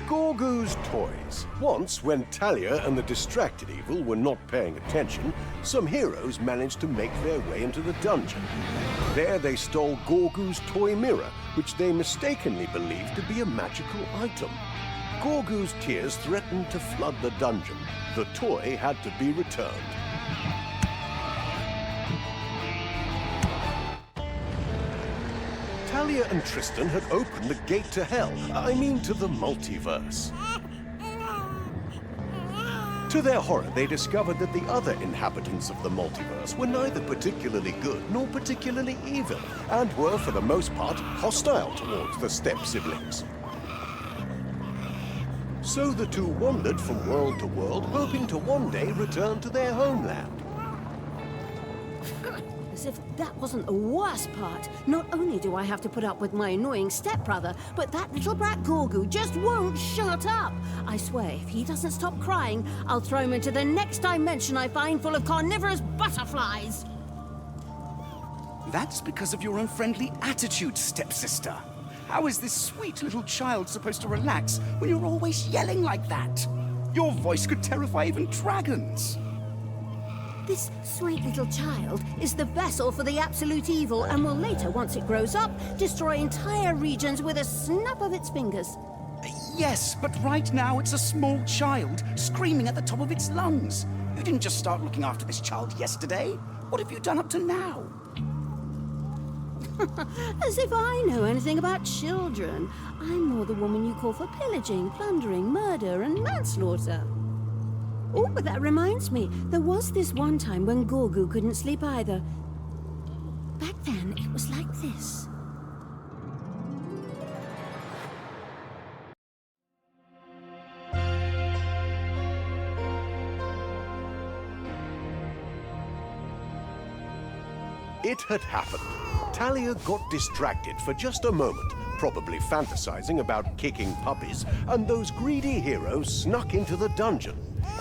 Gorgu's toys. Once, when Talia and the distracted evil were not paying attention, some heroes managed to make their way into the dungeon. There they stole Gorgu's toy mirror, which they mistakenly believed to be a magical item. Gorgu's tears threatened to flood the dungeon. The toy had to be returned. Talia and Tristan had opened the gate to hell, to the multiverse. To their horror, they discovered that the other inhabitants of the multiverse were neither particularly good nor particularly evil, and were, for the most part, hostile towards the step-siblings. So the two wandered from world to world, hoping to one day return to their homeland. As if that wasn't the worst part. Not only do I have to put up with my annoying stepbrother, but that little brat Gorgu just won't shut up. I swear, if he doesn't stop crying, I'll throw him into the next dimension I find full of carnivorous butterflies. That's because of your unfriendly attitude, stepsister. How is this sweet little child supposed to relax when you're always yelling like that? Your voice could terrify even dragons. This sweet little child is the vessel for the absolute evil and will later, once it grows up, destroy entire regions with a snap of its fingers. Yes, but right now it's a small child screaming at the top of its lungs. You didn't just start looking after this child yesterday. What have you done up to now? As if I know anything about children. I'm more the woman you call for pillaging, plundering, murder, and manslaughter. Oh, but that reminds me, there was this one time when Gorgu couldn't sleep either. Back then, it was like this. It had happened. Talia got distracted for just a moment, probably fantasizing about kicking puppies, and those greedy heroes snuck into the dungeon.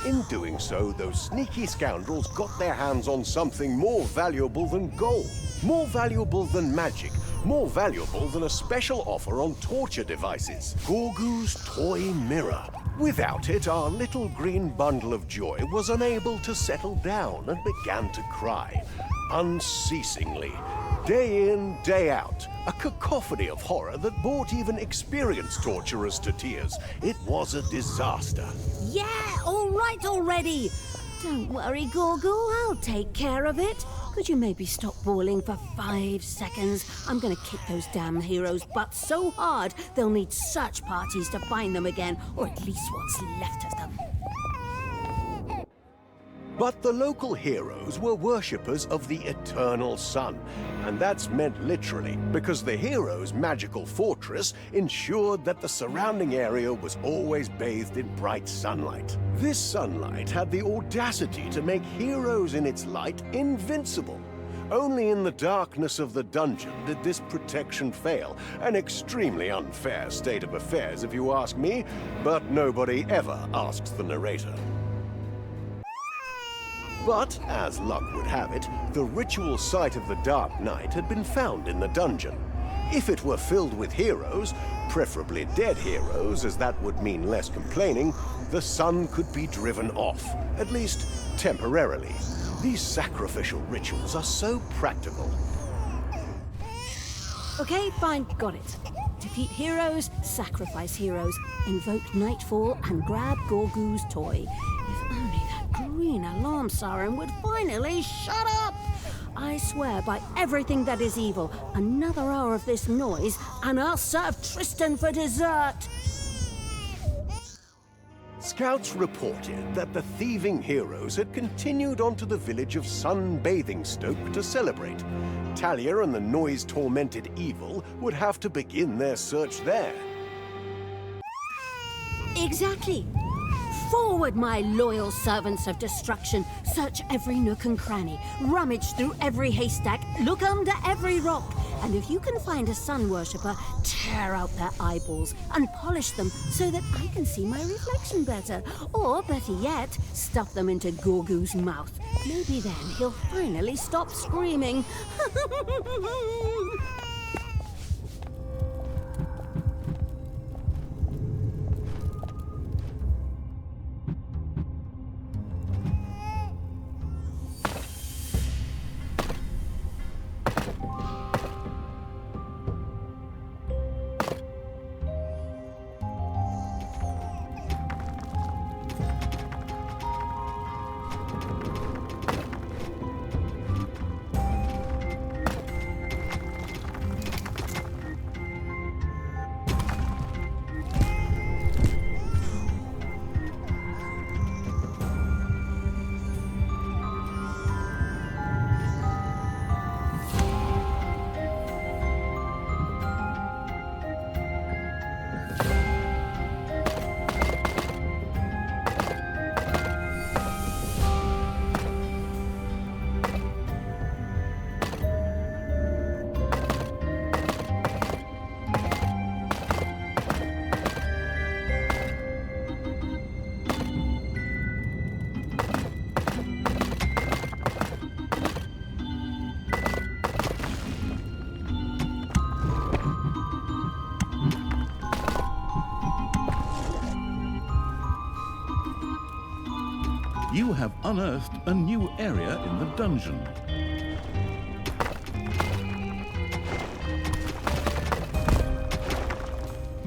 In doing so, those sneaky scoundrels got their hands on something more valuable than gold, more valuable than magic, more valuable than a special offer on torture devices: Gorgu's toy mirror. Without it, our little green bundle of joy was unable to settle down and began to cry, unceasingly, day in, day out. A cacophony of horror that brought even experienced torturers to tears. It was a disaster. Yeah, all right already. Don't worry, Gorgu, I'll take care of it. Could you maybe stop bawling for 5 seconds? I'm gonna kick those damn heroes' butts so hard they'll need search parties to find them again, or at least what's left of them. But the local heroes were worshippers of the eternal sun, and that's meant literally, because the heroes' magical fortress ensured that the surrounding area was always bathed in bright sunlight. This sunlight had the audacity to make heroes in its light invincible. Only in the darkness of the dungeon did this protection fail. An extremely unfair state of affairs, if you ask me, but nobody ever asks the narrator. But, as luck would have it, the ritual site of the Dark Knight had been found in the dungeon. If it were filled with heroes, preferably dead heroes, as that would mean less complaining, the sun could be driven off, at least temporarily. These sacrificial rituals are so practical. Okay, fine, got it. Defeat heroes, sacrifice heroes, invoke nightfall, and grab Gorgu's toy. If only that green alarm siren would finally shut up! I swear by everything that is evil, another hour of this noise, and I'll serve Tristan for dessert! Scouts reported that the thieving heroes had continued on to the village of Sunbathingstoke to celebrate. Talia and the noise-tormented evil would have to begin their search there. Exactly. Forward, my loyal servants of destruction. Search every nook and cranny. Rummage through every haystack. Look under every rock. And if you can find a sun worshipper, tear out their eyeballs and polish them so that I can see my reflection better. Or, better yet, stuff them into Gorgu's mouth. Maybe then he'll finally stop screaming. You have unearthed a new area in the dungeon.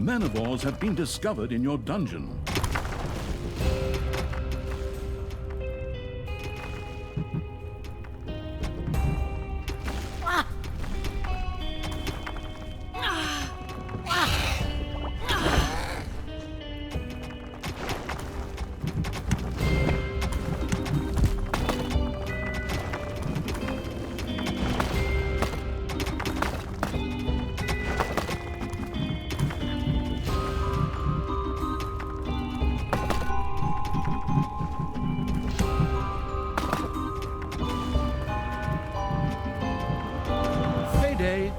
Manivores have been discovered in your dungeon. Payday!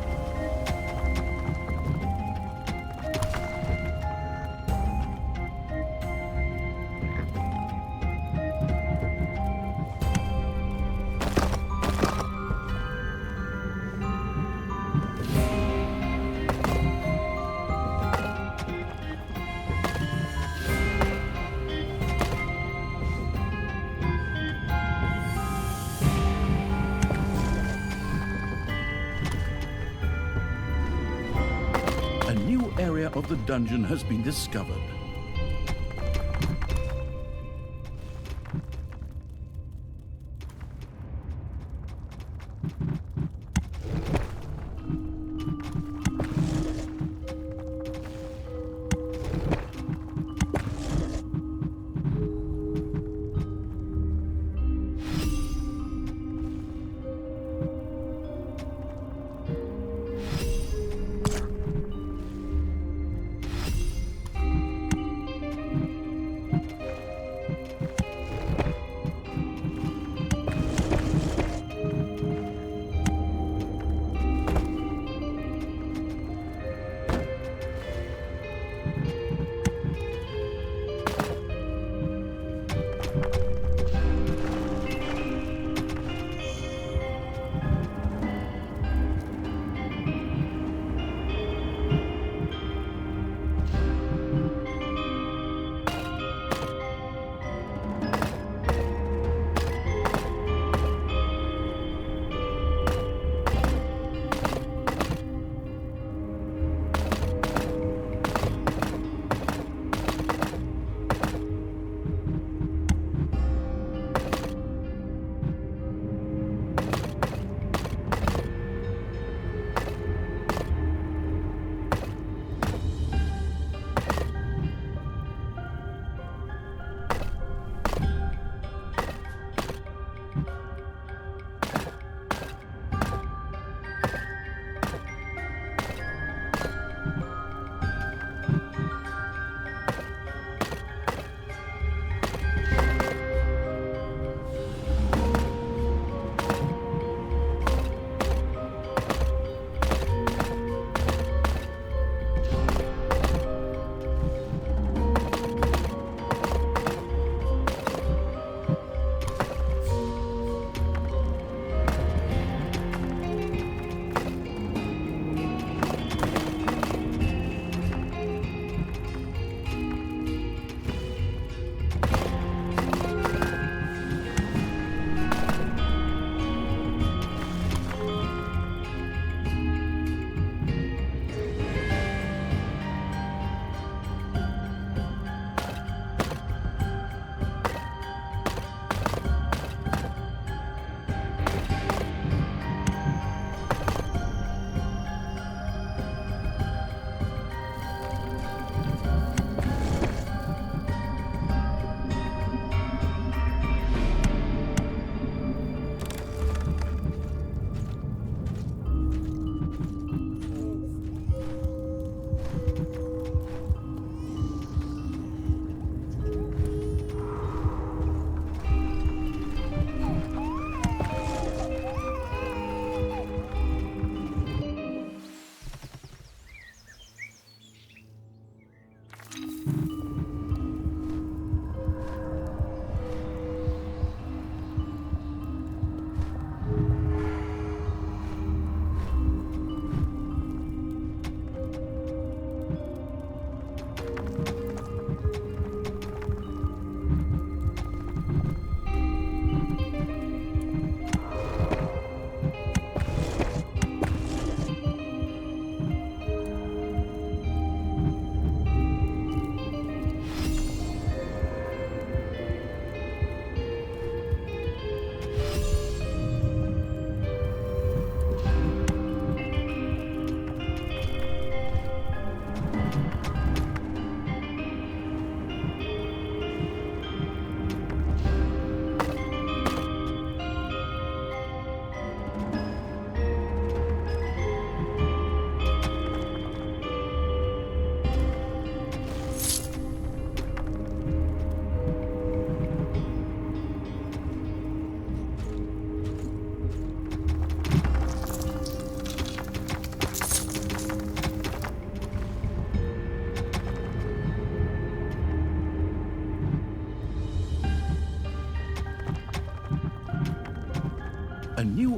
A new area of the dungeon has been discovered.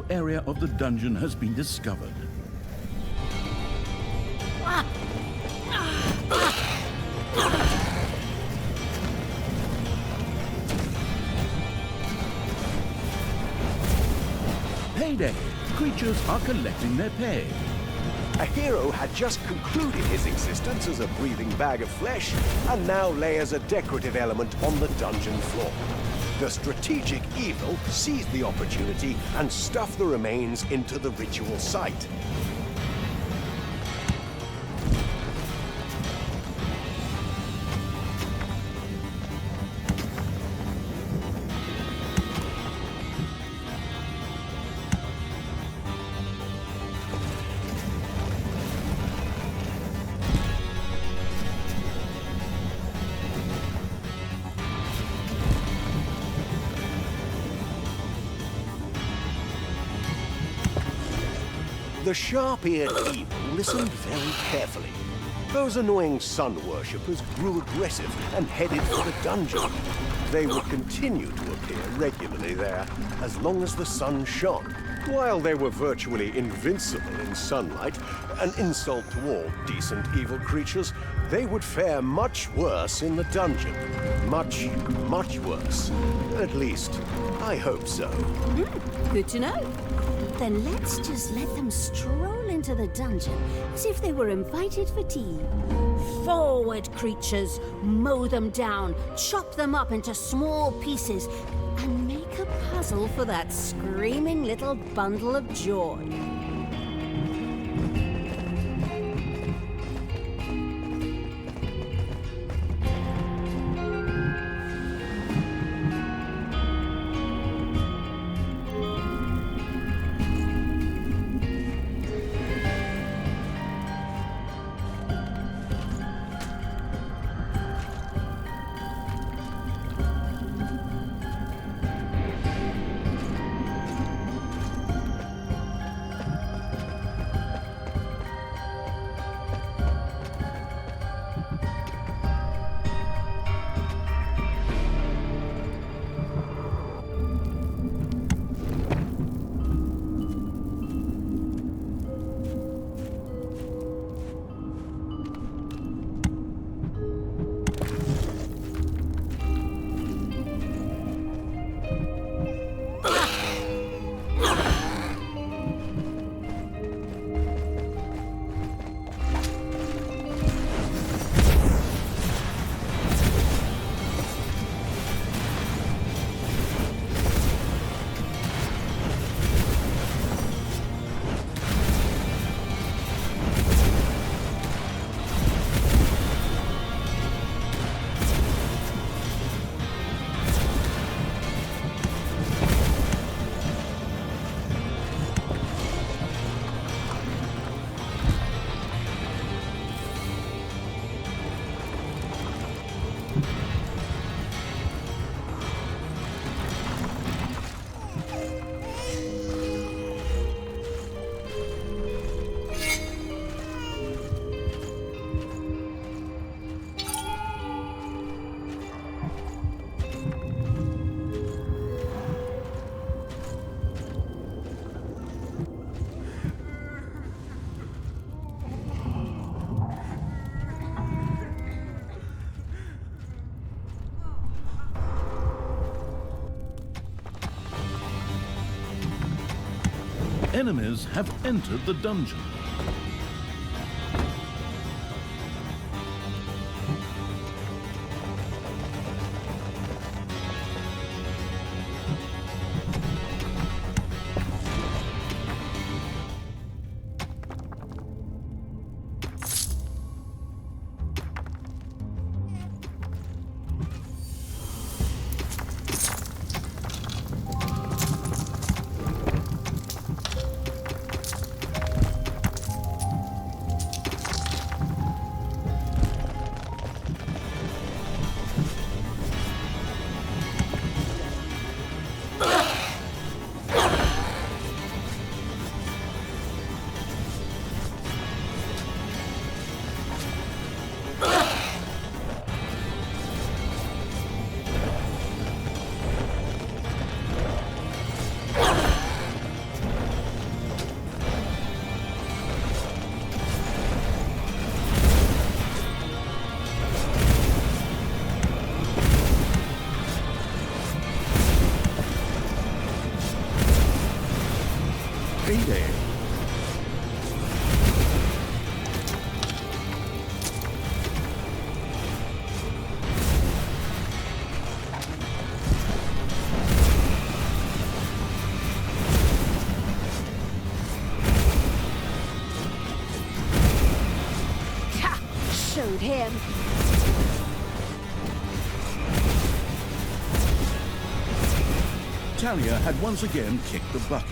new area of the dungeon has been discovered. Payday! Creatures are collecting their pay. A hero had just concluded his existence as a breathing bag of flesh, and now lay as a decorative element on the dungeon floor. The strategic evil seized the opportunity and stuffed the remains into the ritual site. The sharp-eared evil listened very carefully. Those annoying sun worshippers grew aggressive and headed for the dungeon. They would continue to appear regularly there as long as the sun shone. While they were virtually invincible in sunlight, an insult to all decent evil creatures, they would fare much worse in the dungeon. Much, much worse. At least, I hope so. Good to know. Then let's just let them stroll into the dungeon as if they were invited for tea. Forward, creatures! Mow them down, chop them up into small pieces, and make a puzzle for that screaming little bundle of joy. Enemies have entered the dungeon. payday. Showed him. Talia had once again kicked the bucket.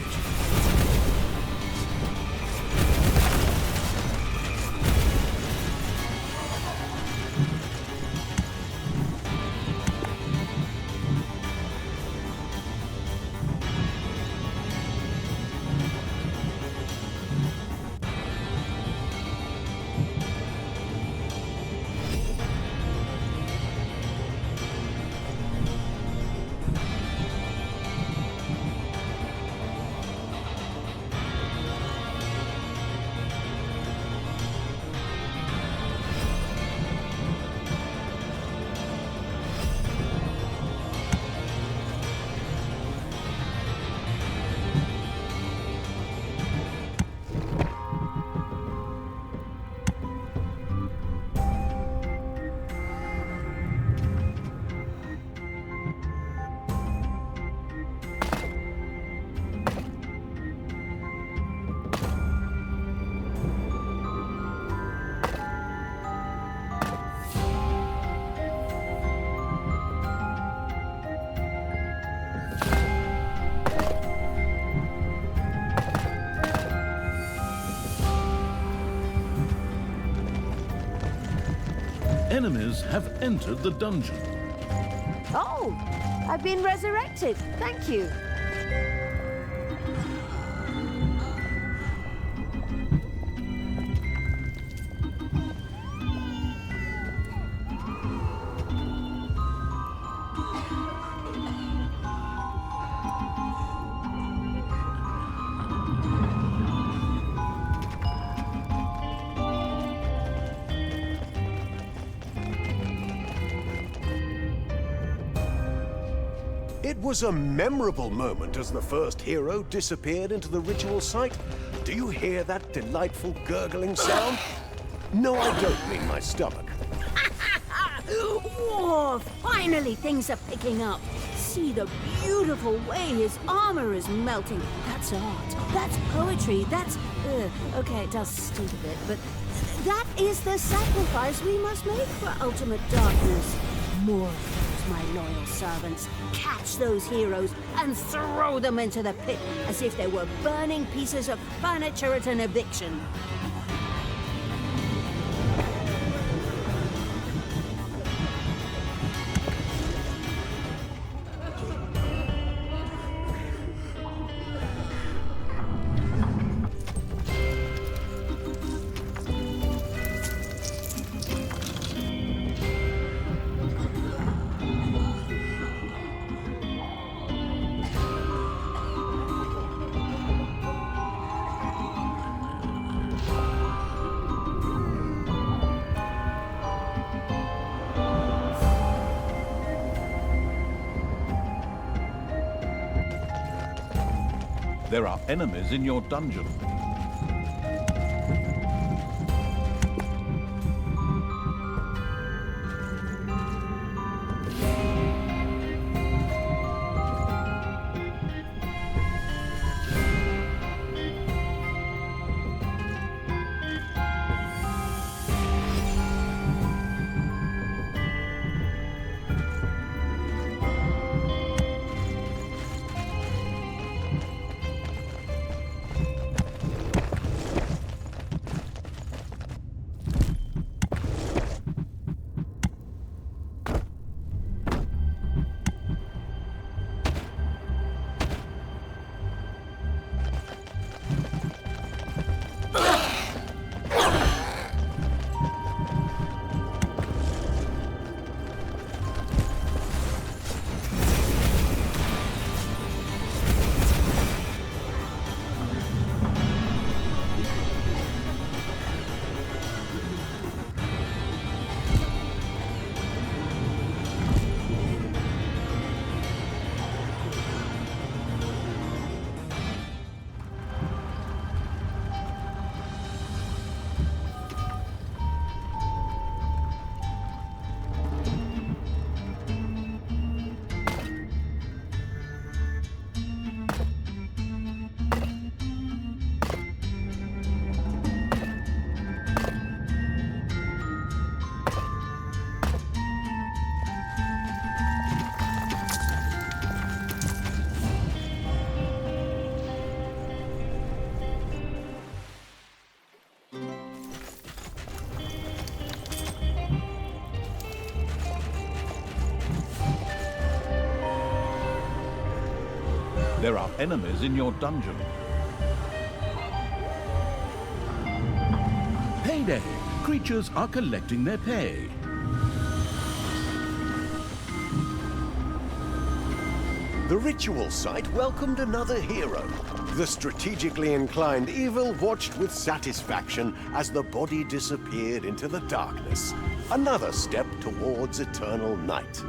Enemies have entered the dungeon. Oh, I've been resurrected. Thank you. It was a memorable moment as the first hero disappeared into the ritual site. Do you hear that delightful gurgling sound? No, I don't mean my stomach. Whoa, finally things are picking up. See the beautiful way his armor is melting. That's art. That's poetry. That's... okay, it does stink a bit, but that is the sacrifice we must make for ultimate darkness. More of those, my loyal servants. Catch those heroes and throw them into the pit as if they were burning pieces of furniture at an eviction. There are enemies in your dungeon. There are enemies in your dungeon. Payday! Creatures are collecting their pay. The ritual site welcomed another hero. The strategically inclined evil watched with satisfaction as the body disappeared into the darkness. Another step towards eternal night.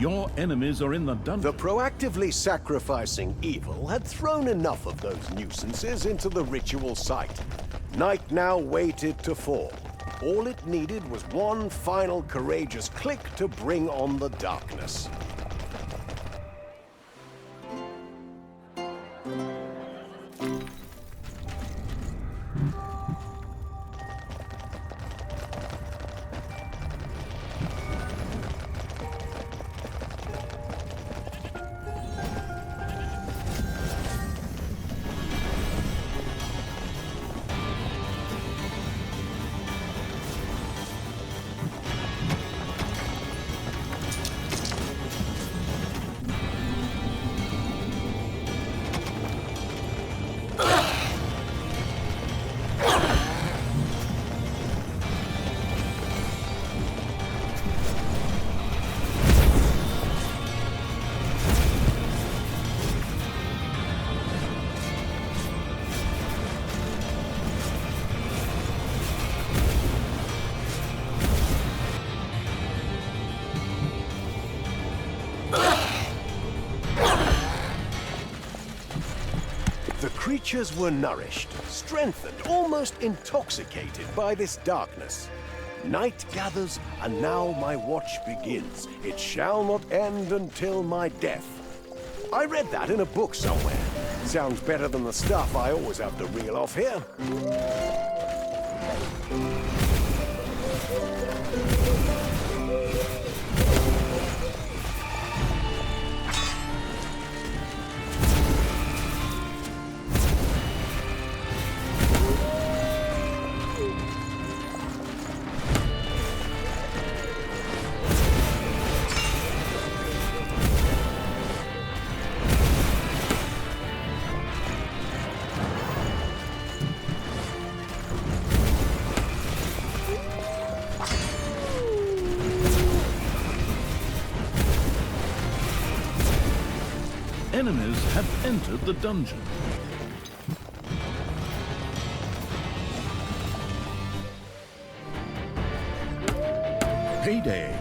Your enemies are in the dungeon. The proactively sacrificing evil had thrown enough of those nuisances into the ritual site. Night now waited to fall. All it needed was one final courageous click to bring on the darkness. The creatures were nourished, strengthened, almost intoxicated by this darkness. Night gathers, and now my watch begins. It shall not end until my death. I read that in a book somewhere. Sounds better than the stuff I always have to reel off here. Enemies have entered the dungeon. Payday.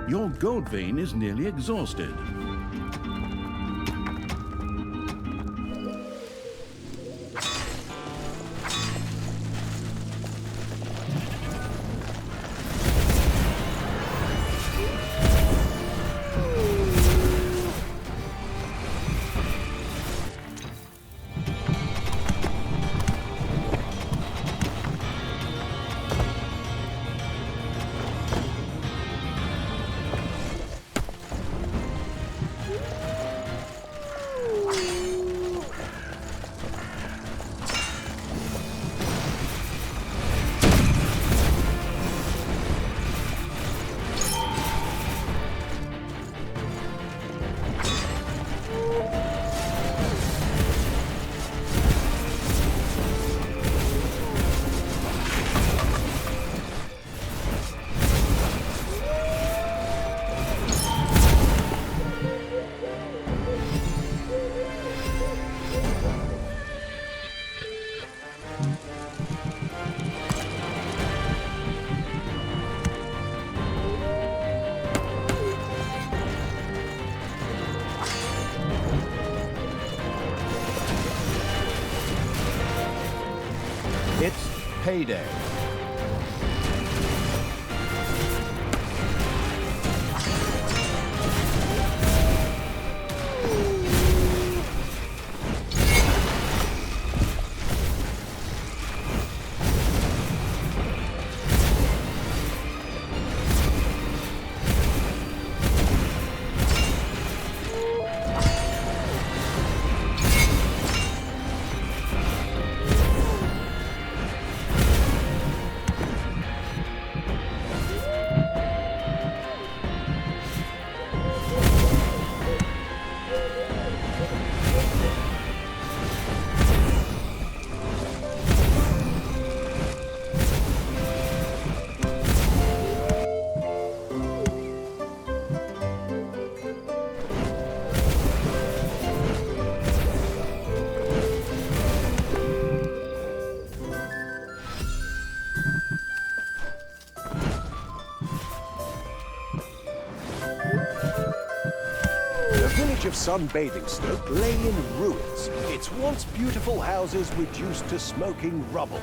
Your gold vein is nearly exhausted. It's payday. The village of Sunbathingstoke lay in ruins, its once beautiful houses reduced to smoking rubble.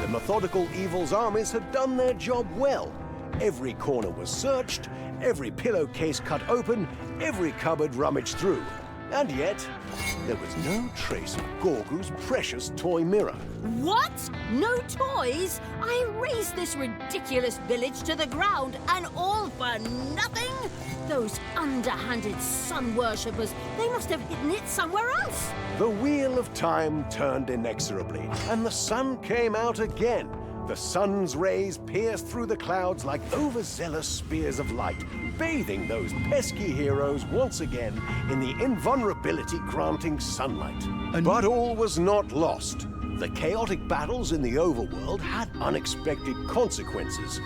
The methodical evil's armies had done their job well. Every corner was searched, every pillowcase cut open, every cupboard rummaged through. And yet, there was no trace of Gorgu's precious toy mirror. What? No toys? I razed this ridiculous village to the ground, and all for nothing? Those underhanded sun worshippers, they must have hidden it somewhere else. The wheel of time turned inexorably, and the sun came out again. The sun's rays pierced through the clouds like overzealous spears of light, bathing those pesky heroes once again in the invulnerability-granting sunlight. But all was not lost. The chaotic battles in the overworld had unexpected consequences.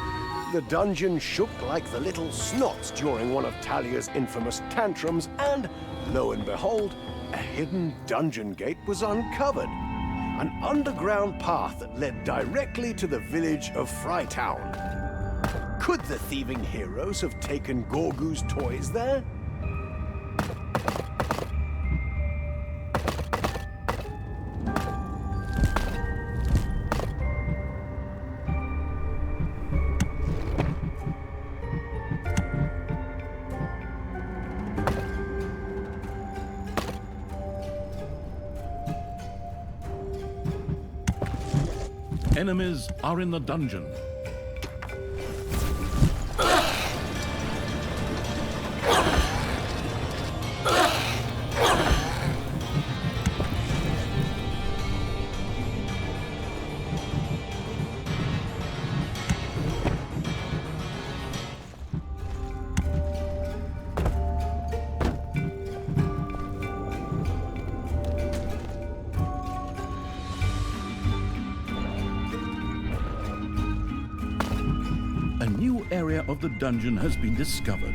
The dungeon shook like the little snots during one of Talia's infamous tantrums, and, lo and behold, a hidden dungeon gate was uncovered. An underground path that led directly to the village of Frytown. Could the thieving heroes have taken Gorgu's toys there? Enemies are in the dungeon. A new area of the dungeon has been discovered.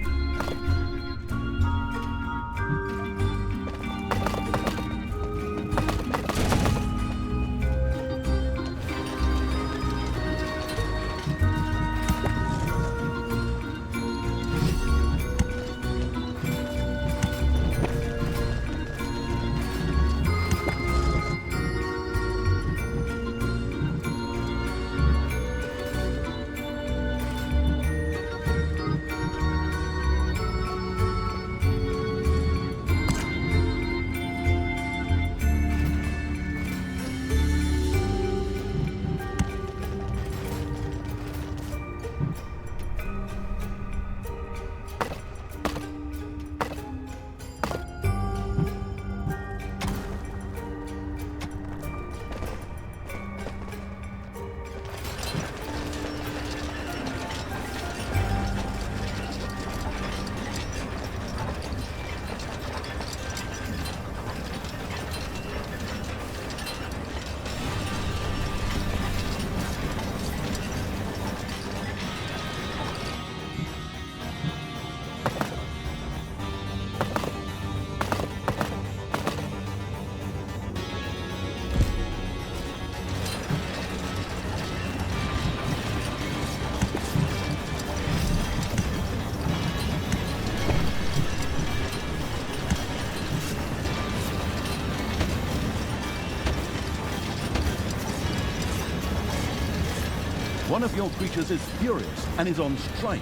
One of your creatures is furious and is on strike.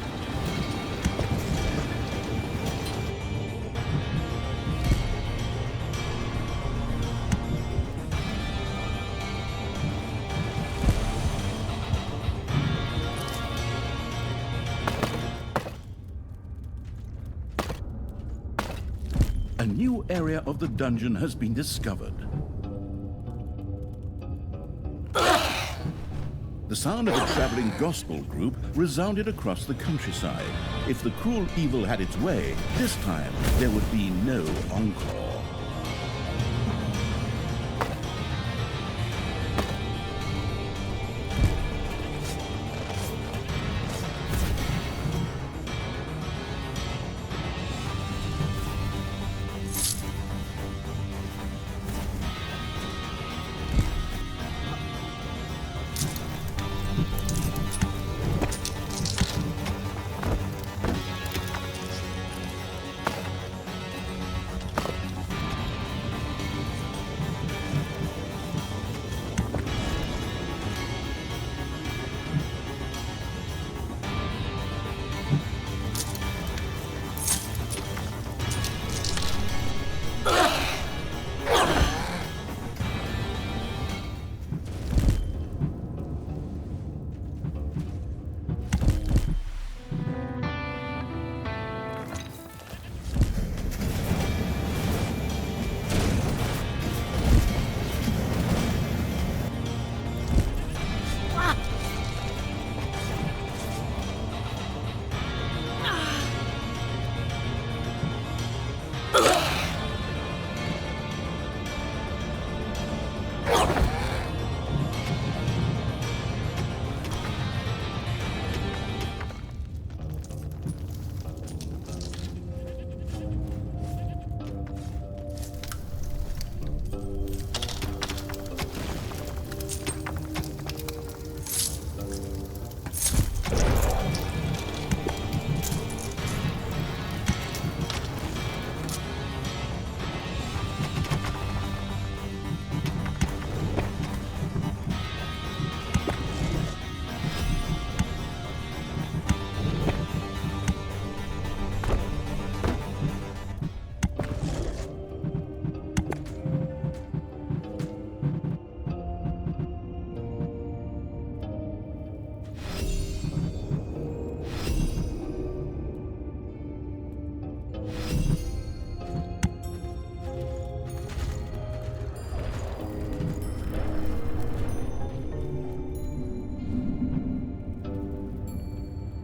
A new area of the dungeon has been discovered. The sound of a traveling gospel group resounded across the countryside. If the cruel evil had its way, this time there would be no encore.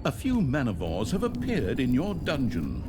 A few manivores have appeared in your dungeon.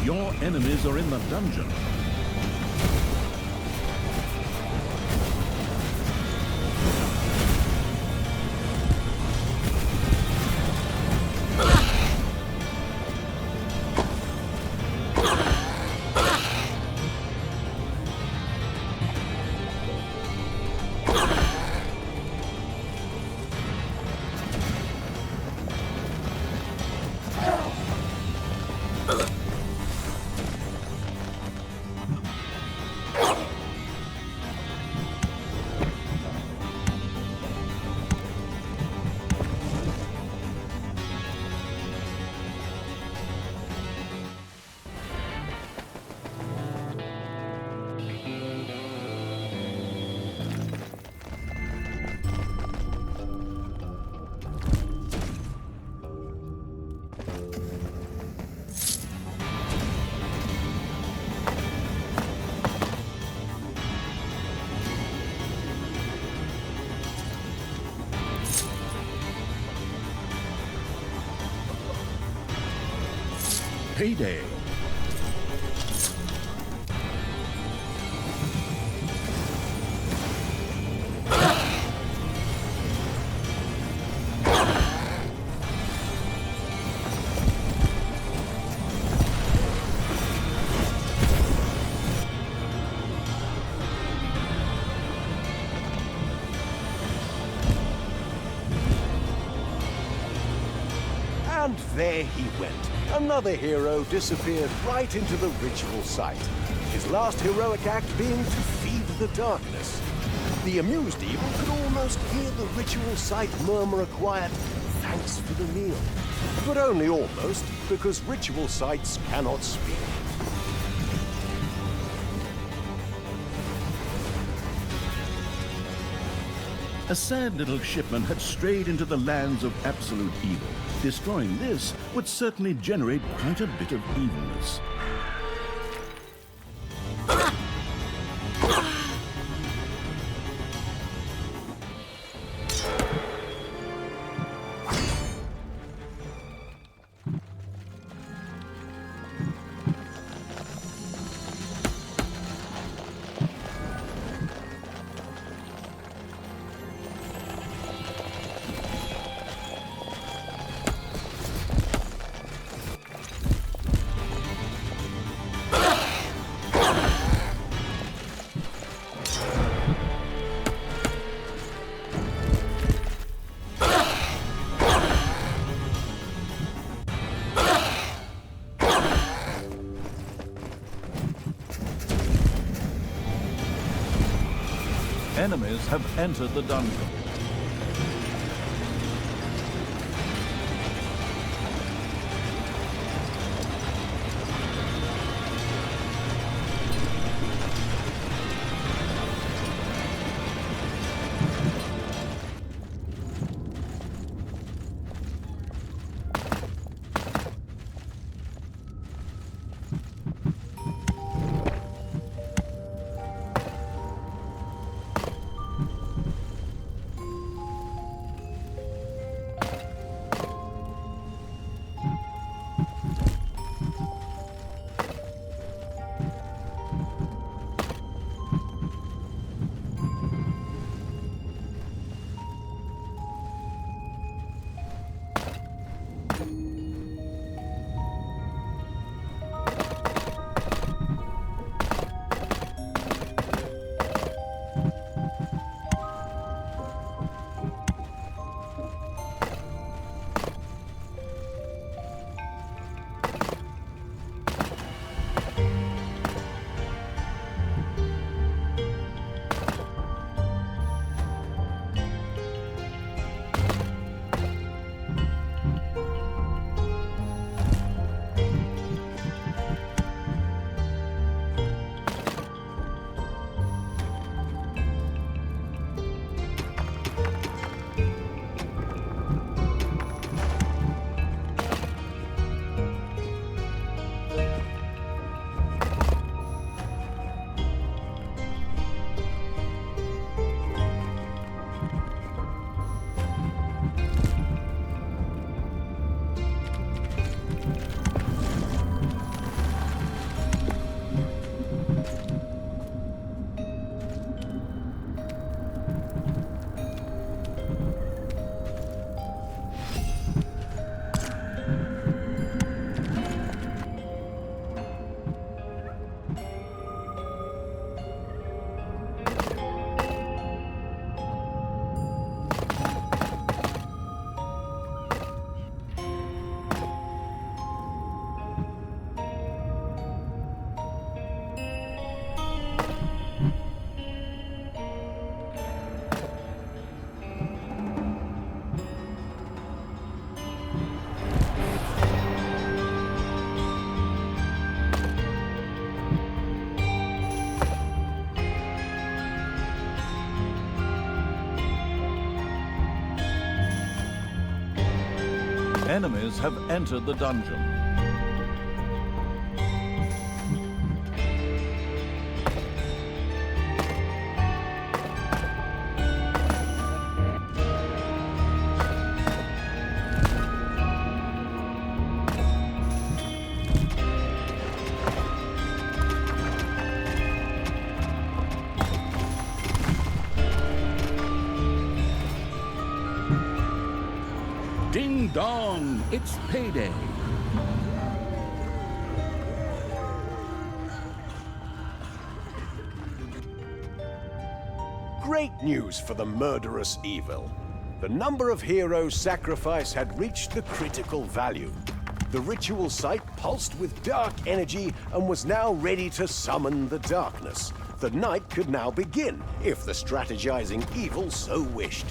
Your enemies are in the dungeon. payday. And there he went. Another hero disappeared right into the ritual site. His last heroic act being to feed the darkness. The amused evil could almost hear the ritual site murmur a quiet, "Thanks for the meal." But only almost, because ritual sites cannot speak. A sad little shipment had strayed into the lands of absolute evil. Destroying this would certainly generate quite a bit of evilness. Enemies have entered the dungeon. Enemies have entered the dungeon. dong! It's payday! Great news for the murderous evil. The number of heroes sacrificed had reached the critical value. The ritual site pulsed with dark energy and was now ready to summon the darkness. The night could now begin, if the strategizing evil so wished.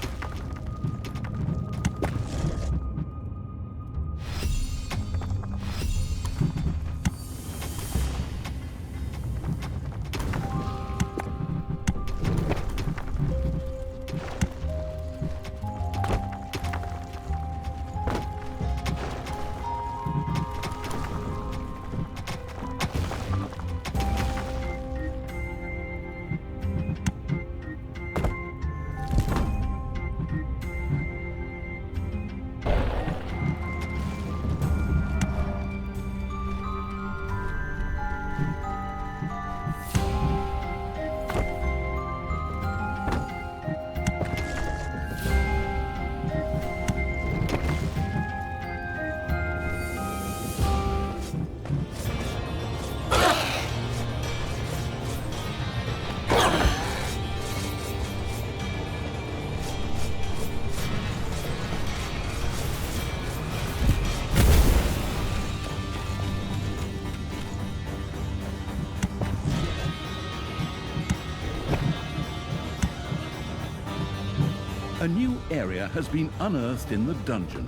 A new area has been unearthed in the dungeon.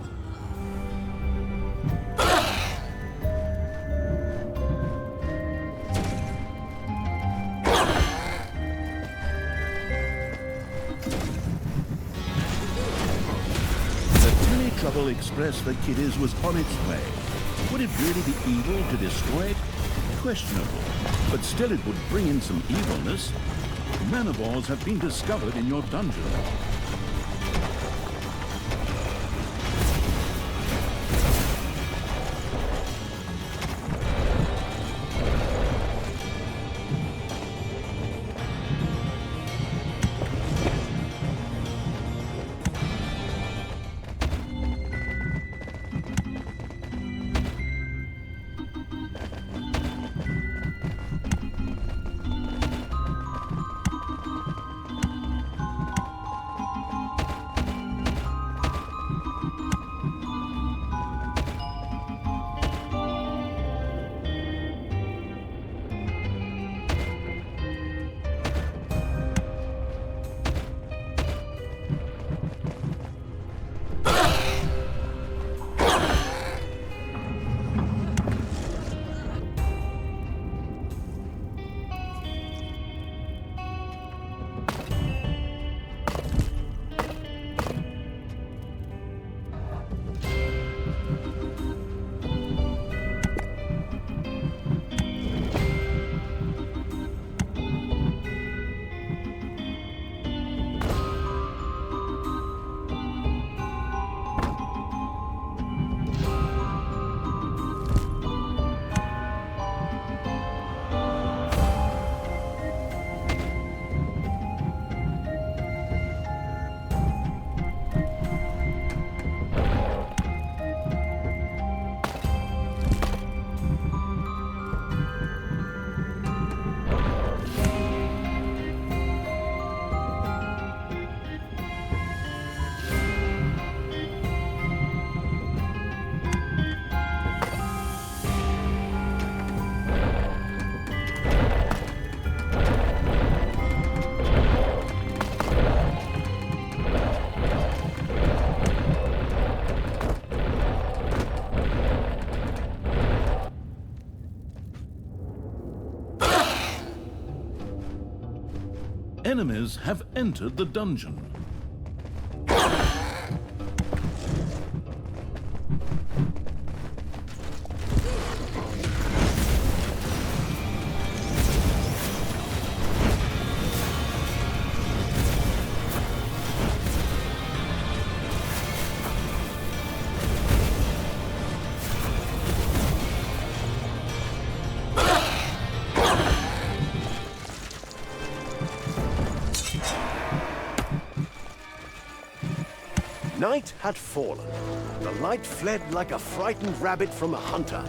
The Trouble Express for kiddies was on its way. Would it really be evil to destroy it? Questionable, but still it would bring in some evilness. Manivores have been discovered in your dungeon. Enemies have entered the dungeon. Night had fallen. The light fled like a frightened rabbit from a hunter.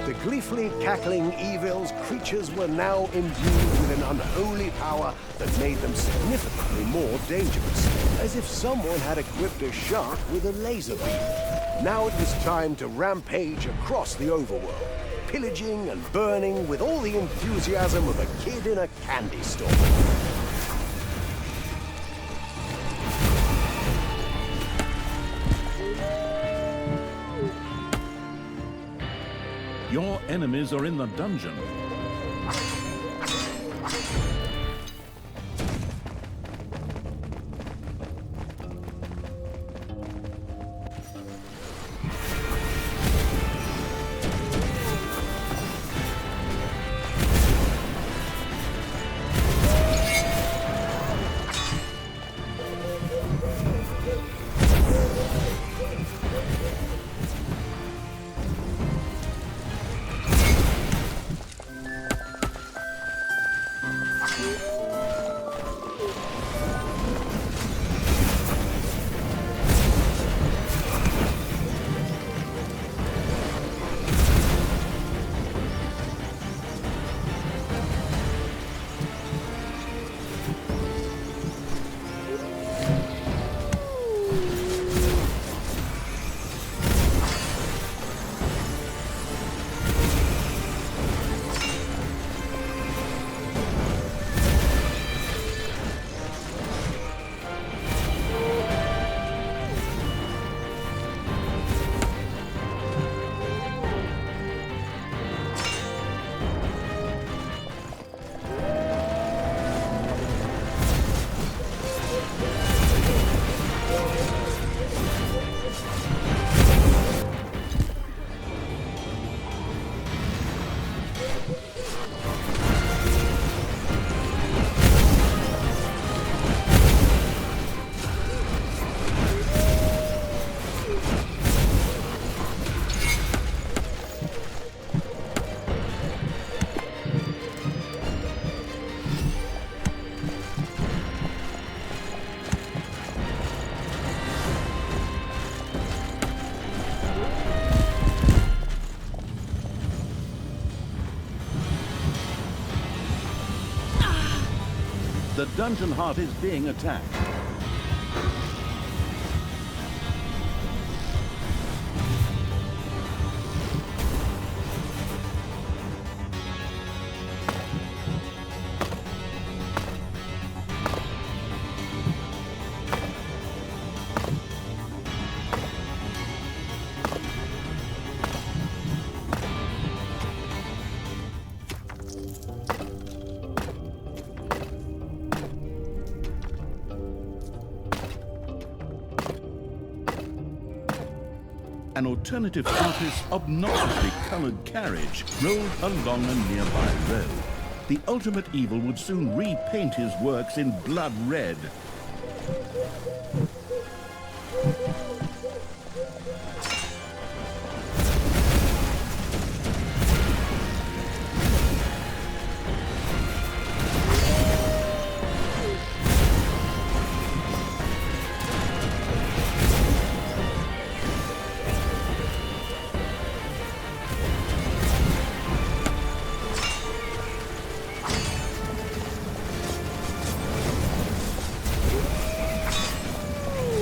The gleefully cackling evils creatures were now imbued with an unholy power that made them significantly more dangerous, as if someone had equipped a shark with a laser beam. Now it was time to rampage across the overworld, pillaging and burning with all the enthusiasm of a kid in a candy store. Your enemies are in the dungeon. The dungeon heart is being attacked. An alternative artist's obnoxiously colored carriage rolled along a nearby road. The ultimate evil would soon repaint his works in blood red.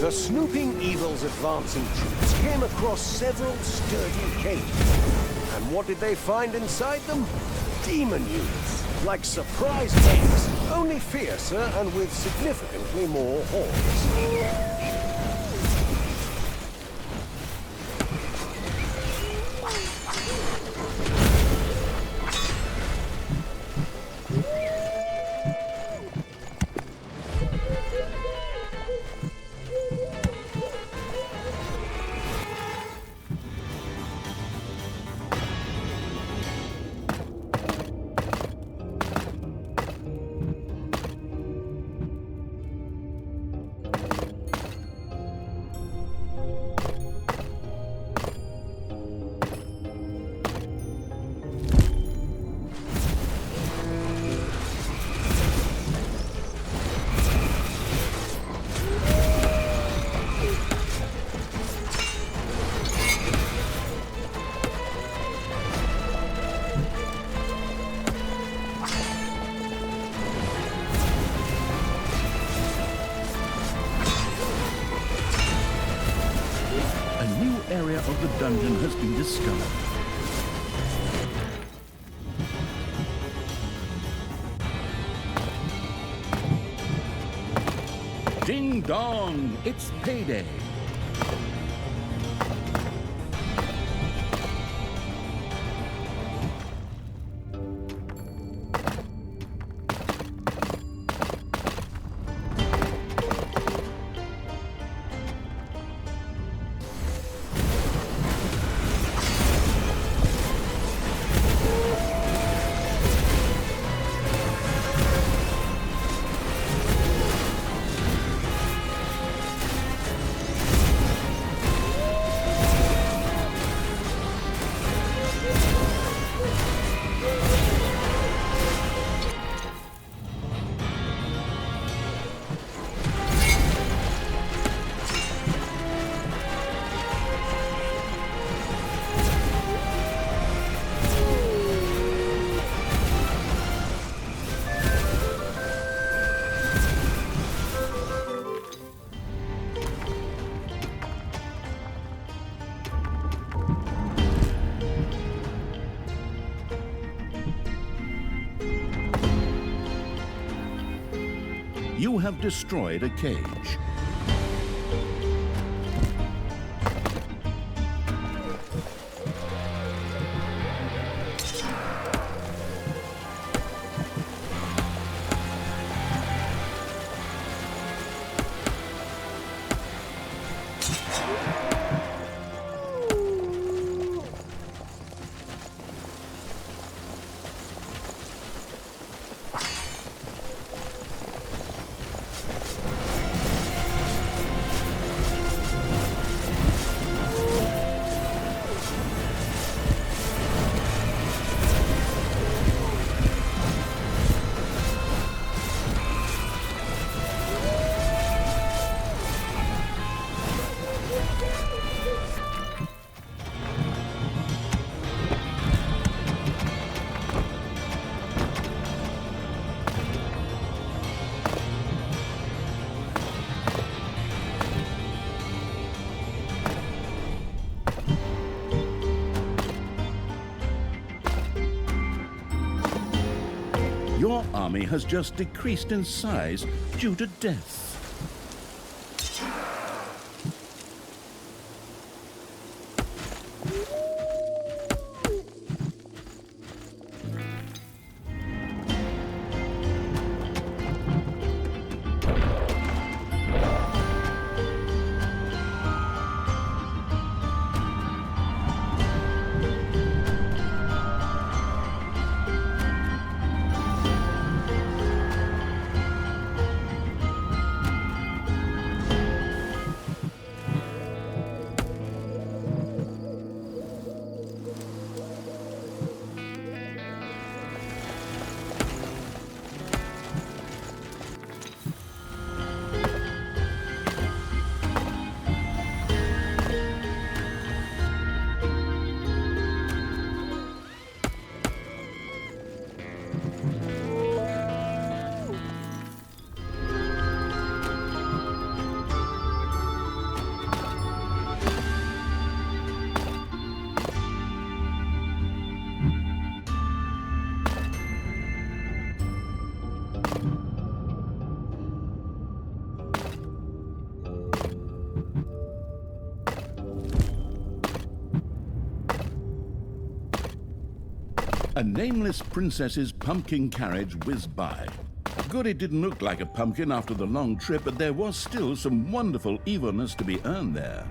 The snooping evil's advancing troops came across several sturdy cages. And what did they find inside them? Demon units, like surprise eggs, only fiercer and with significantly more horns. area of the dungeon has been discovered. Ding dong! It's payday! You have destroyed a cage. Your army has just decreased in size due to death. A nameless princess's pumpkin carriage whizzed by. Good it didn't look like a pumpkin after the long trip, but there was still some wonderful evilness to be earned there.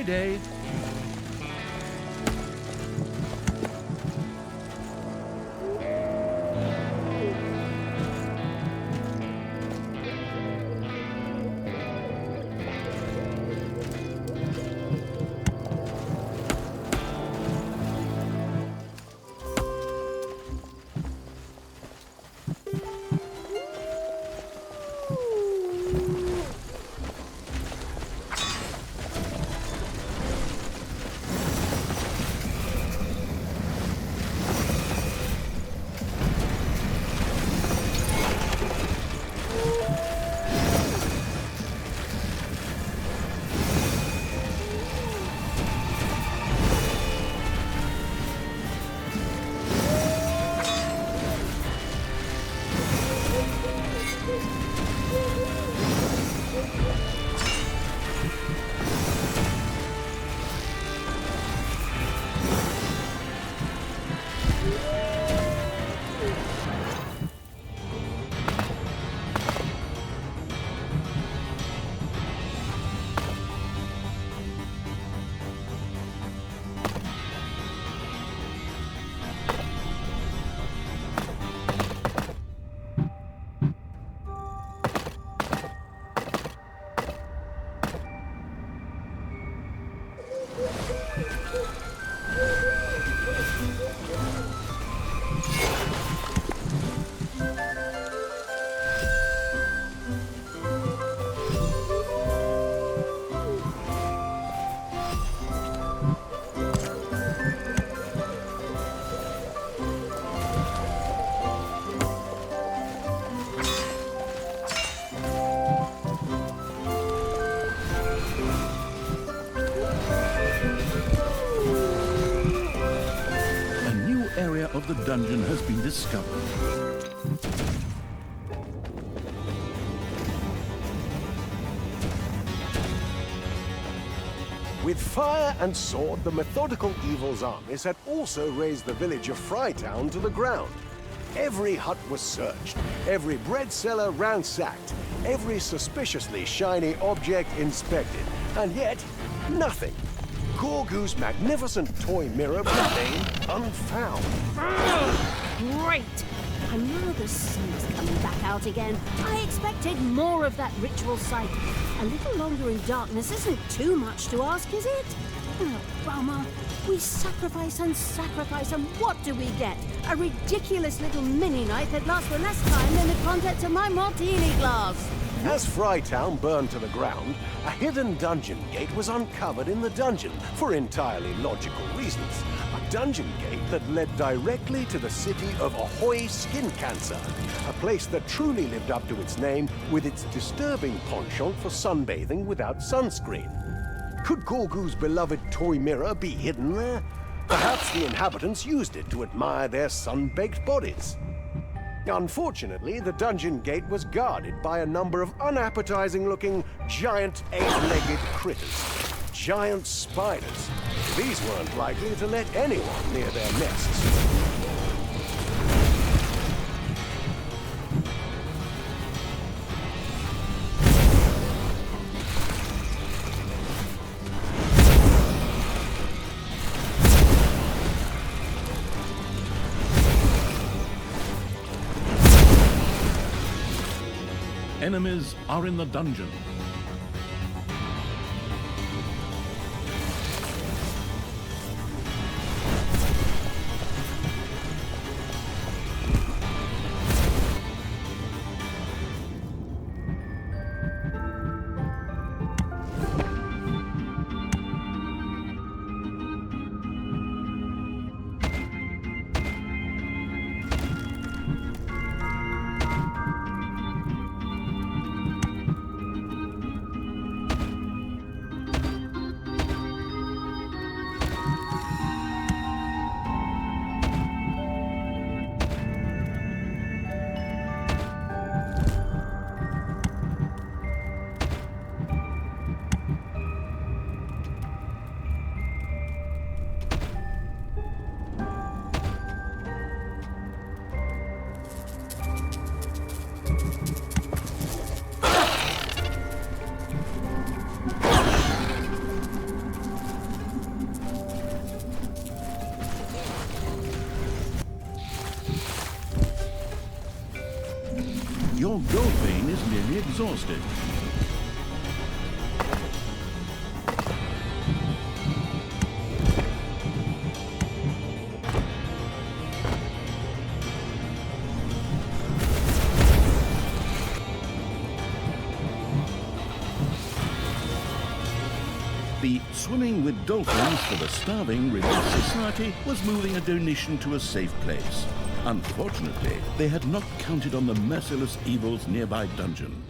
payday. Of the dungeon has been discovered. With fire and sword, the methodical evil's armies had also razed the village of Frytown to the ground. Every hut was searched, every bread cellar ransacked, every suspiciously shiny object inspected, and yet nothing. Gorgu's magnificent toy mirror remained unfound. Great! And now the sun is coming back out again. I expected more of that ritual sight. A little longer in darkness isn't too much to ask, is it? Oh, bummer. We sacrifice, and what do we get? A ridiculous little mini-night that lasts for less time than the contents of my martini glass. As Frytown burned to the ground, a hidden dungeon gate was uncovered in the dungeon for entirely logical reasons. A dungeon gate that led directly to the city of Ahoy Skin Cancer, a place that truly lived up to its name with its disturbing penchant for sunbathing without sunscreen. Could Gorgu's beloved toy mirror be hidden there? Perhaps the inhabitants used it to admire their sun-baked bodies. Unfortunately, the dungeon gate was guarded by a number of unappetizing-looking, giant, eight-legged critters. Giant spiders. These weren't likely to let anyone near their nests. Enemies are in the dungeon. Your gold vein is nearly exhausted. The Swimming with Dolphins for the Starving Relief Society was moving a donation to a safe place. Unfortunately, they had not counted on the merciless evil's nearby dungeon.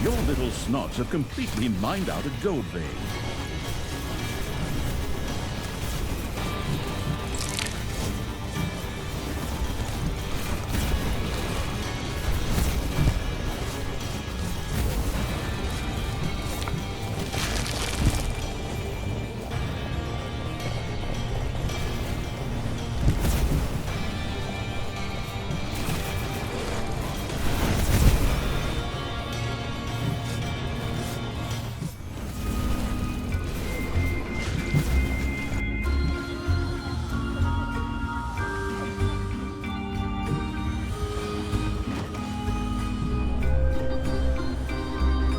Your little snots have completely mined out a gold vein.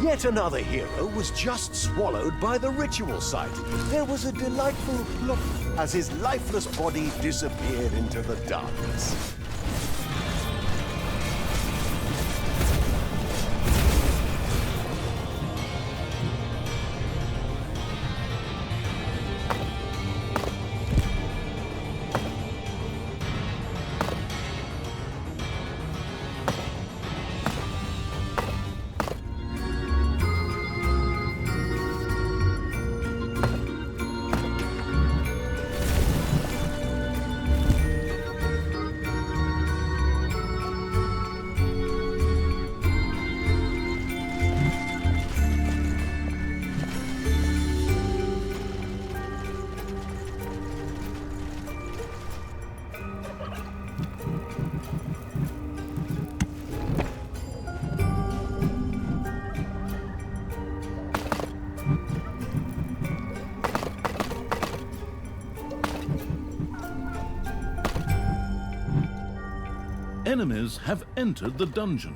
Yet another hero was just swallowed by the ritual site. There was a delightful plop as his lifeless body disappeared into the darkness. Enemies have entered the dungeon.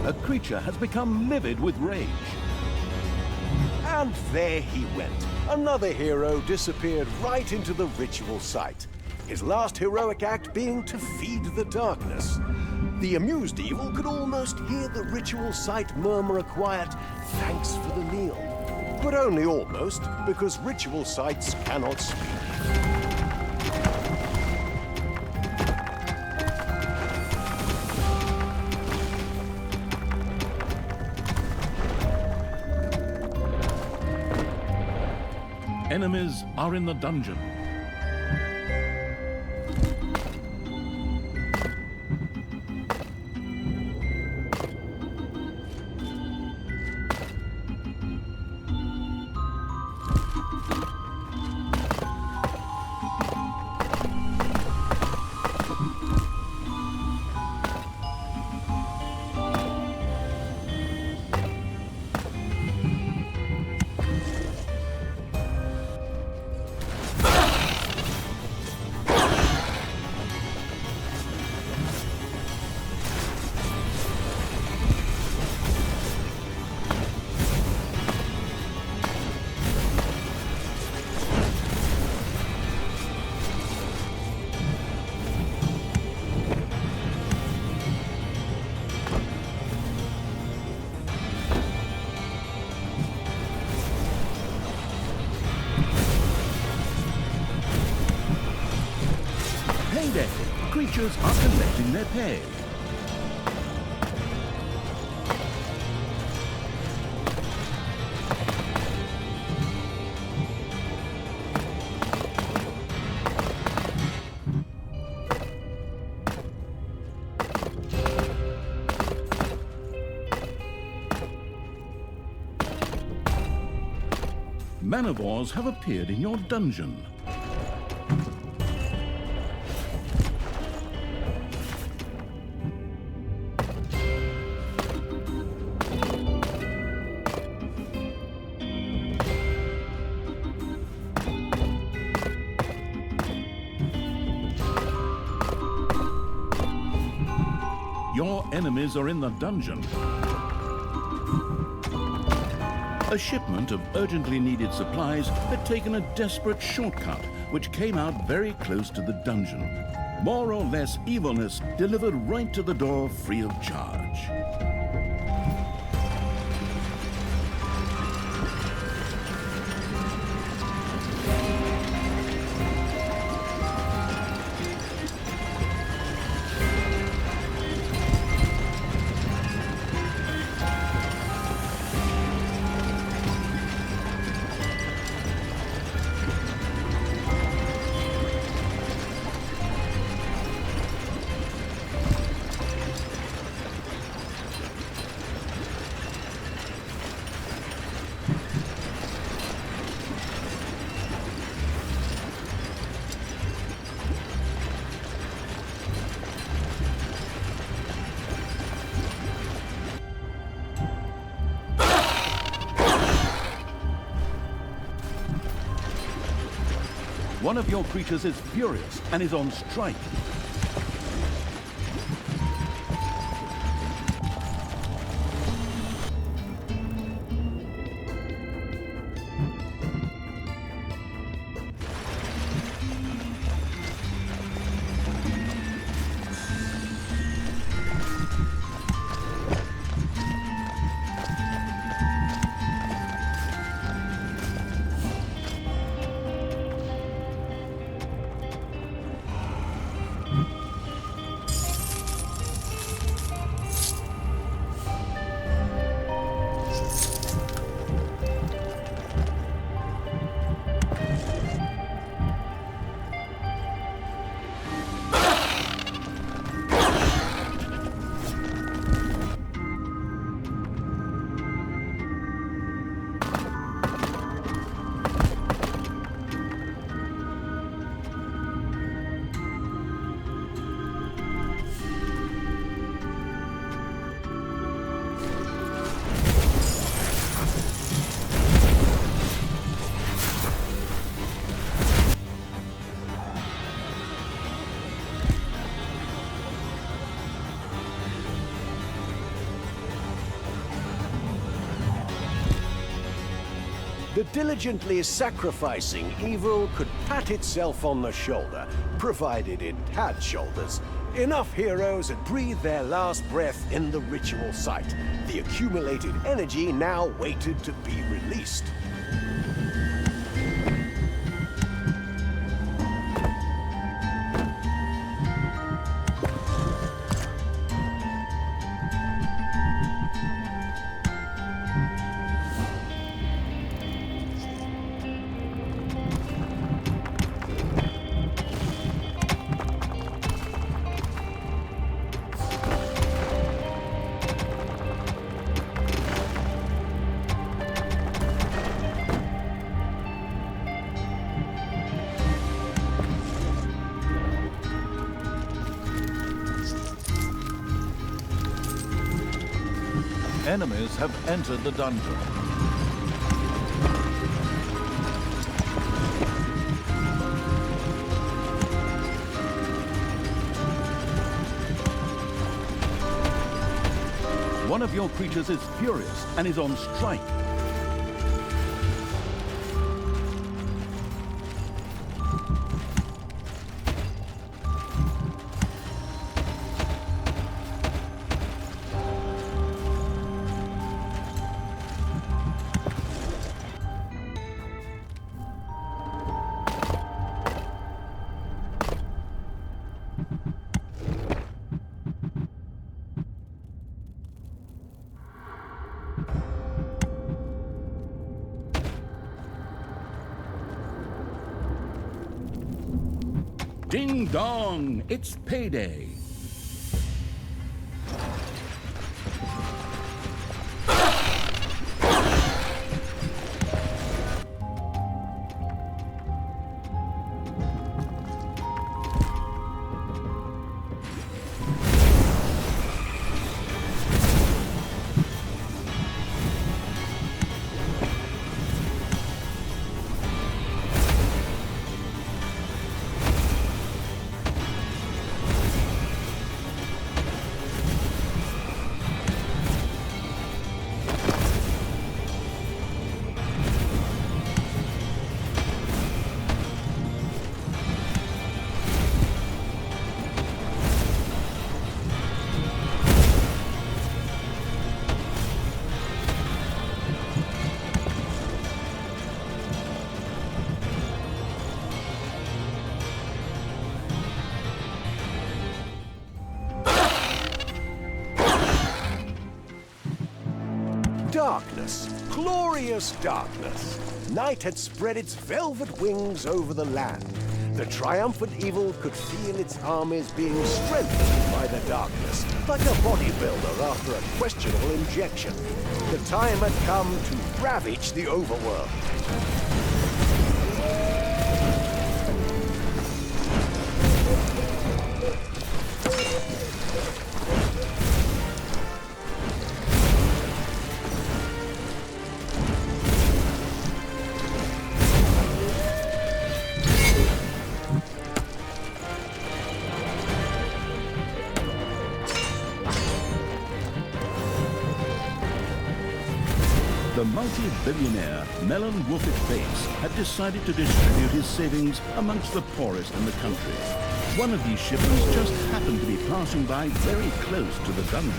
A creature has become livid with rage. And there he went. Another hero disappeared right into the ritual site. His last heroic act being to feed the darkness. The amused evil could almost hear the ritual site murmur a quiet, "Thanks for the meal." But only almost, because ritual sites cannot speak. Enemies are in the dungeon. day, creatures are collecting their pay. Manivores have appeared in your dungeon. Your enemies are in the dungeon. A shipment of urgently needed supplies had taken a desperate shortcut, which came out very close to the dungeon. More or less evilness delivered right to the door free of charge. One of your creatures is furious and is on strike. The diligently sacrificing evil could pat itself on the shoulder, provided it had shoulders. Enough heroes had breathed their last breath in the ritual site. The accumulated energy now waited to be released. Enemies have entered the dungeon. One of your creatures is furious and is on strike. Ding dong, it's payday. Darkness, glorious darkness. Night had spread its velvet wings over the land. The triumphant evil could feel its armies being strengthened by the darkness, like a bodybuilder after a questionable injection. The time had come to ravage the overworld. The multi-billionaire Melon Wolfett Bates had decided to distribute his savings amongst the poorest in the country. One of these shipments just happened to be passing by very close to the dungeon.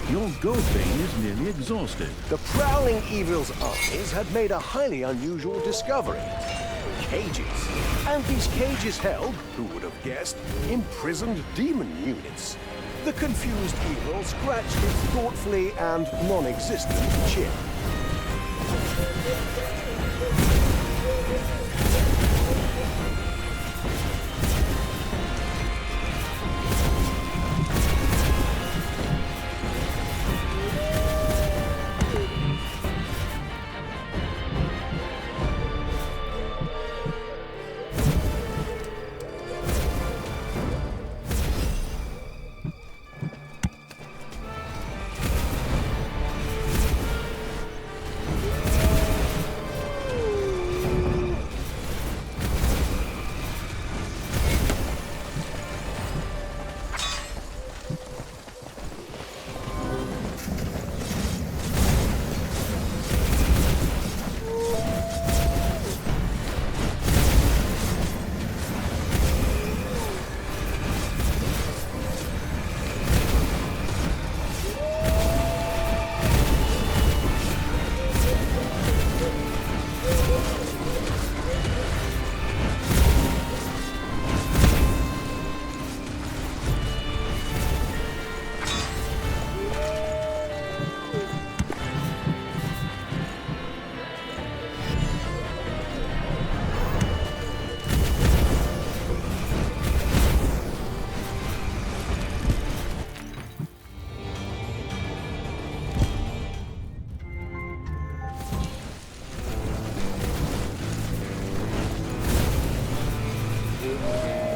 Your gold vein is nearly exhausted. The prowling evil's armies had made a highly unusual discovery. Cages. And these cages held, who would have guessed, imprisoned demon units. The confused evil scratched its thoughtfully and non-existent chin.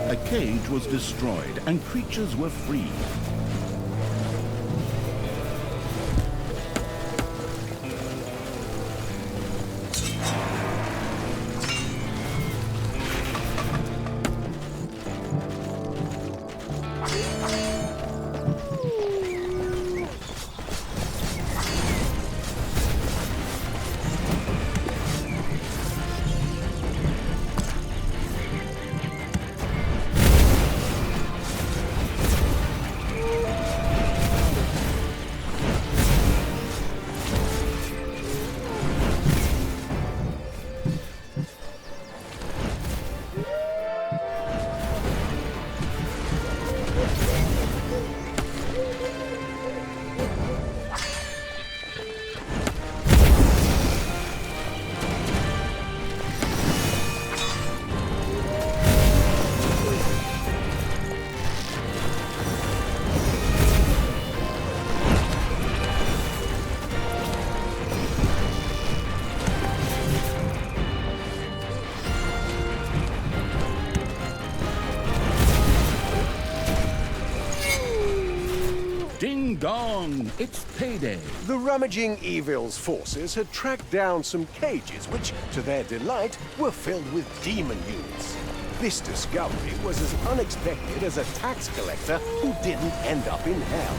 A cage was destroyed and creatures were freed. Ding dong! It's payday! The rummaging Evil's forces had tracked down some cages which, to their delight, were filled with demon units. This discovery was as unexpected as a tax collector who didn't end up in hell.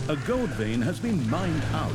A gold vein has been mined out.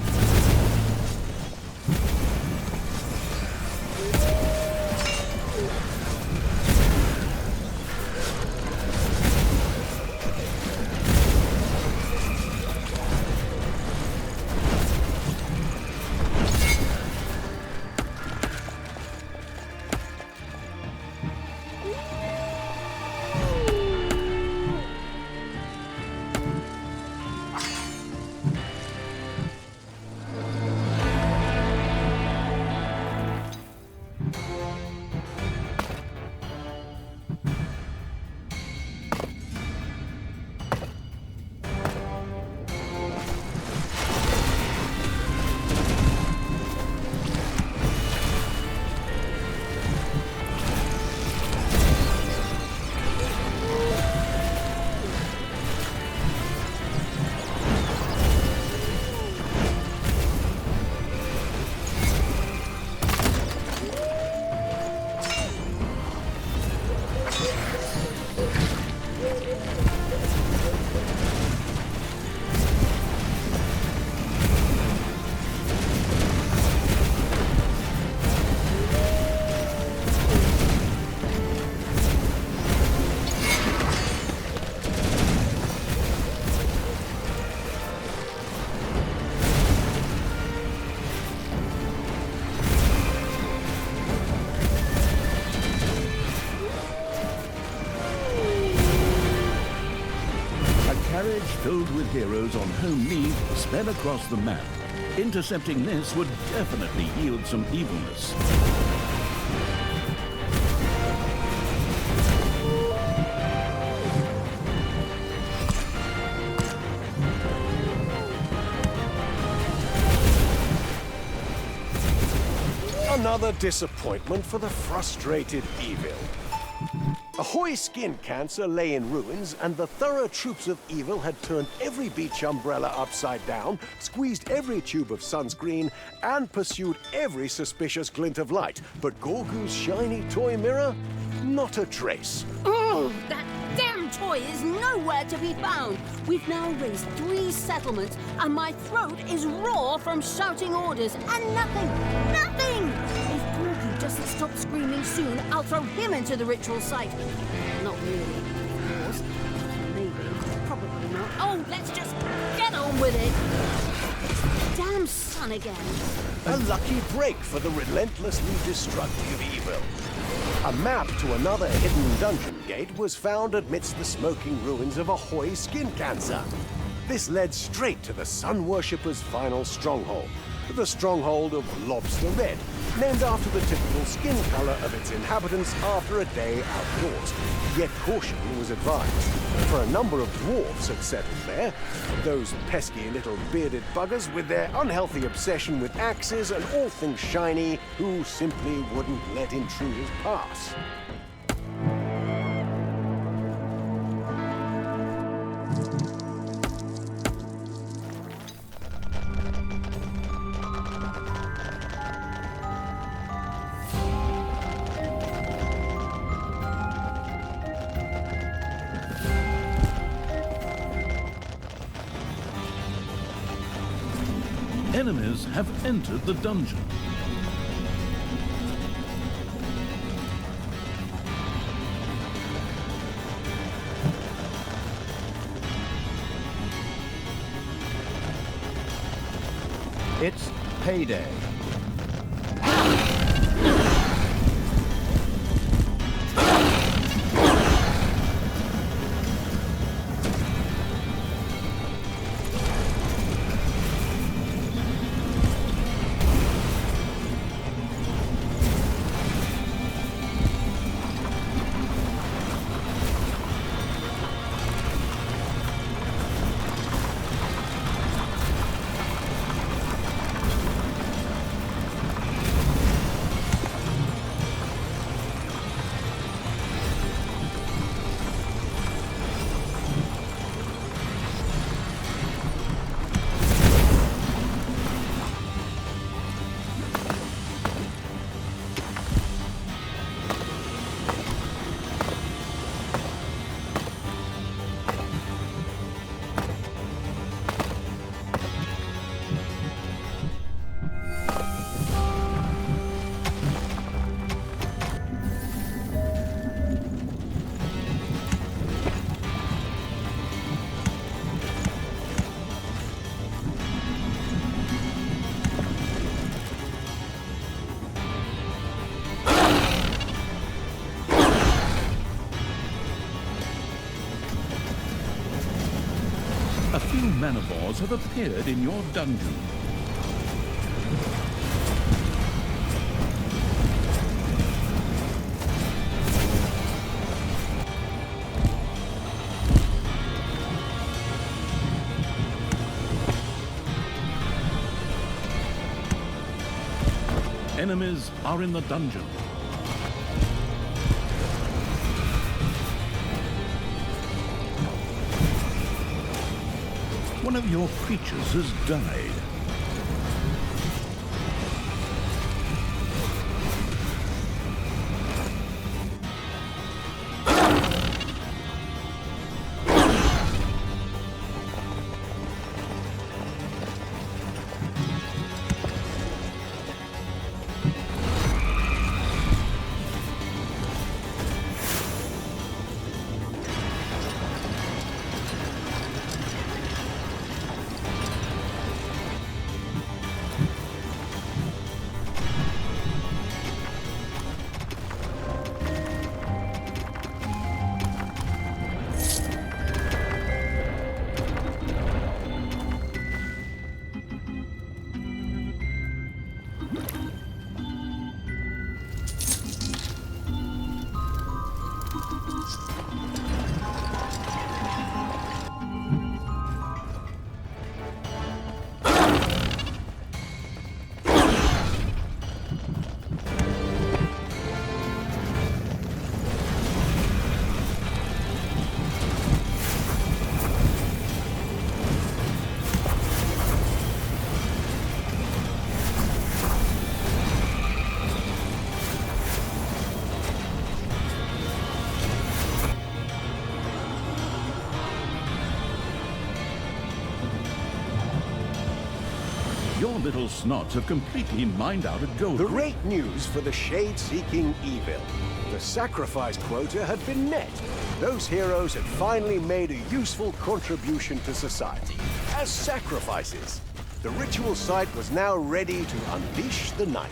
Filled with heroes on home leave sped across the map. Intercepting this would definitely yield some evilness. Another disappointment for the frustrated Evil. Ahoy skin cancer lay in ruins, and the thorough troops of Evil had turned every beach umbrella upside down, squeezed every tube of sunscreen, and pursued every suspicious glint of light. But Gorgu's shiny toy mirror? Not a trace. Oh, that damn toy is nowhere to be found. We've now raised 3 settlements, and my throat is raw from shouting orders, and nothing! If Gorgu doesn't stop screaming soon, I'll throw him into the ritual site. Not really, of course. Maybe, probably not. Oh, let's just get on with it. Damn sun again. A lucky break for the relentlessly destructive Evil. A map to another hidden dungeon gate was found amidst the smoking ruins of Ahoy skin cancer. This led straight to the Sun Worshipper's final stronghold, the stronghold of Lobster Red, named after the typical skin color of its inhabitants after a day outdoors. Yet caution was advised, for a number of dwarves had settled there, those pesky little bearded buggers with their unhealthy obsession with axes and all things shiny, who simply wouldn't let intruders pass. Enemies have entered the dungeon. It's payday. A few manivores have appeared in your dungeon. Enemies are in the dungeon. One of your creatures has died. Your little snots have completely mined out a gold. Great news for the shade-seeking evil. The sacrifice quota had been met. Those heroes had finally made a useful contribution to society as sacrifices. The ritual site was now ready to unleash the night.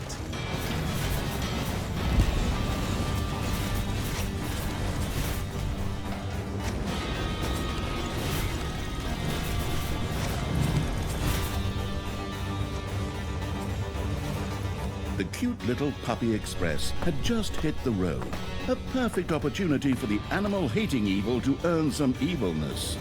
The cute little puppy express had just hit the road. A perfect opportunity for the animal-hating evil to earn some evilness.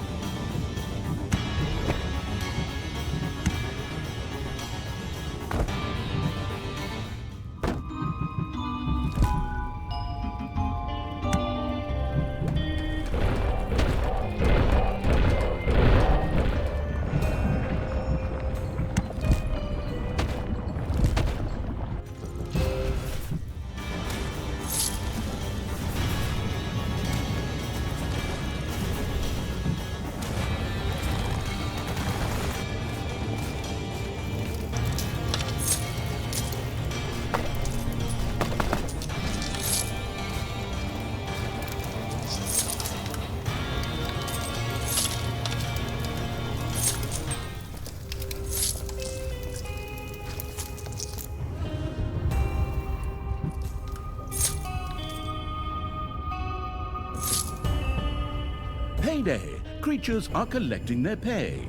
Payday! Creatures are collecting their pay.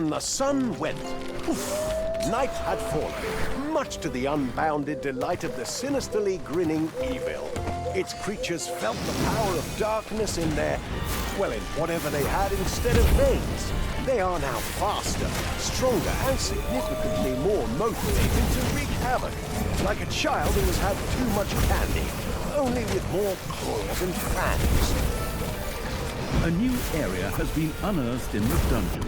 And the sun went. Poof! Night had fallen, much to the unbounded delight of the sinisterly grinning evil. Its creatures felt the power of darkness in their, well, in whatever they had instead of veins. They are now faster, stronger, and significantly more motivated to wreak havoc. Like a child who has had too much candy, only with more claws and fangs. A new area has been unearthed in the dungeon.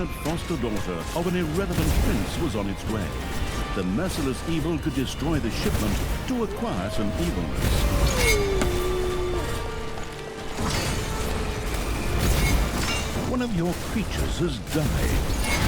third foster daughter of an irrelevant prince was on its way. The merciless evil could destroy the shipment to acquire some evilness. One of your creatures has died.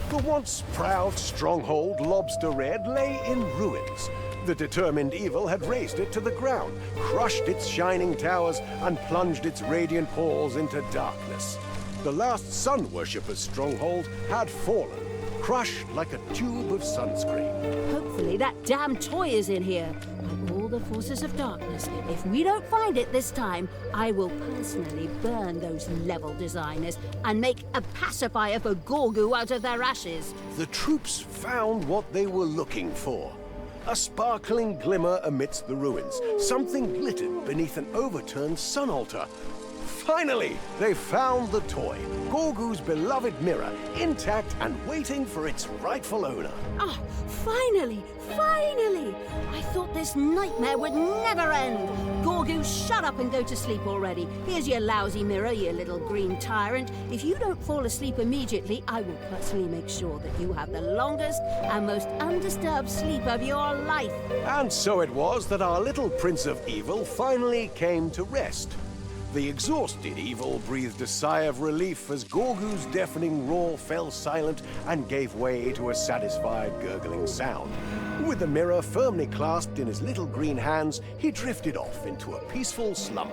The once proud stronghold Lobster Red lay in ruins. The determined evil had razed it to the ground, crushed its shining towers, and plunged its radiant halls into darkness. The last sun worshipper's stronghold had fallen, crushed like a tube of sunscreen. Hopefully that damn toy is in here. By all the forces of darkness, if we don't find it this time, I will personally burn those level designers and make a pacifier for Gorgu out of their ashes. The troops found what they were looking for. A sparkling glimmer amidst the ruins. Something glittered beneath an overturned sun altar. Finally, they found the toy, Gorgu's beloved mirror, intact and waiting for its rightful owner. Ah, finally! Finally! I thought this nightmare would never end. Gorgu, shut up and go to sleep already. Here's your lousy mirror, you little green tyrant. If you don't fall asleep immediately, I will personally make sure that you have the longest and most undisturbed sleep of your life. And so it was that our little Prince of Evil finally came to rest. The exhausted evil breathed a sigh of relief as Gorgu's deafening roar fell silent and gave way to a satisfied gurgling sound. With the mirror firmly clasped in his little green hands, he drifted off into a peaceful slumber.